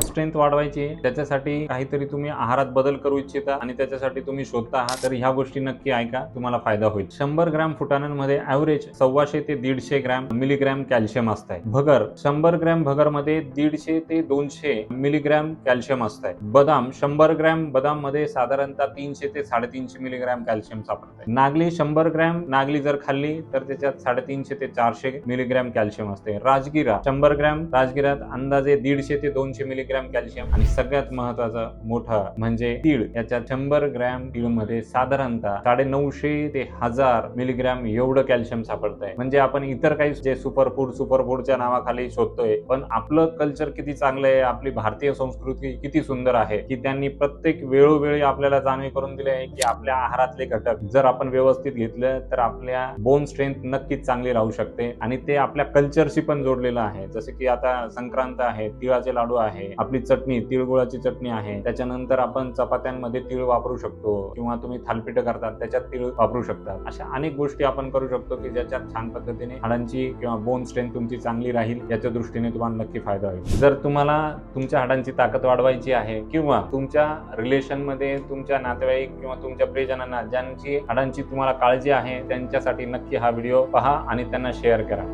Strength वाढवायची, त्याच्यासाठी काहीतरी तुम्ही आहारात बदल करू इच्छिता आणि त्याच्यासाठी तुम्ही शोधता आहात, तर ह्या गोष्टी नक्की ऐका, तुम्हाला फायदा होईल. 100 ग्रॅम फुटाण्यांमध्ये ॲव्हरेज 125 ते 150 ग्रॅम मिलीग्रॅम कॅल्शियम असतंय. भगर 100 ग्रॅम भगरमध्ये 150 ते 200 मिलीग्रॅम कॅल्शियम असतंय. बदाम 100 ग्रॅम बदाम मध्ये साधारणतः 300 ते 350 मिलीग्रॅम कॅल्शियम सापडतंय. नागली 100 ग्रॅम नागली जर खाल्ली तर त्याच्यात 350 ते 400 मिलीग्रॅम कॅल्शियम असते. राजगिरा 100 ग्रॅम राजगिरात अंदाजे 150 ते 200 मिलीग्रॅम कॅल्शियम. आणि सगळ्यात महत्वाचं मोठं म्हणजे तीळ, याच्यात 100 ग्रॅम तीळ मध्ये साधारणतः 950 ते 1000 मिलीग्रॅम एवढं कॅल्शियम सापडतंय. म्हणजे आपण इतर काही जे सुपरफूडच्या नावाखाली शोधतोय, पण आपलं कल्चर किती चांगलं आहे, आपली भारतीय संस्कृती किती सुंदर आहे की त्यांनी प्रत्येक वेळोवेळी आपल्याला जाणीव करून दिली आहे की आपल्या आहारातले घटक जर आपण व्यवस्थित घेतलं तर आपल्या बोन स्ट्रेंथ नक्कीच चांगली राहू शकते. आणि ते आपल्या कल्चरशी पण जोडलेलं आहे. जसे की आता संक्रांत आहे, तिळाचे लाडू आहे, आपली चटणी तिळगुळाची चटणी आहे, त्याच्यानंतर आपण चपात्यांमध्ये तीळ वापरू शकतो किंवा तुम्ही थालपीठ करतात त्याच्यात तीळ वापरू शकता. अशा अनेक गोष्टी आपण करू शकतो की ज्याच्यात छान पद्धतीने हाडांची किंवा बोन स्ट्रेंथ तुमची चांगली राहील, याच्या दृष्टीने तुम्हाला नक्की फायदा होईल. जर तुम्हाला तुमच्या हाडांची ताकद वाढवायची आहे किंवा तुमच्या रिलेशन मध्ये तुमच्या नातेवाईक किंवा तुमच्या प्रियजनांना ज्यांची हाडांची तुम्हाला काळजी आहे त्यांच्यासाठी नक्की हा व्हिडिओ पहा आणि त्यांना शेअर करा.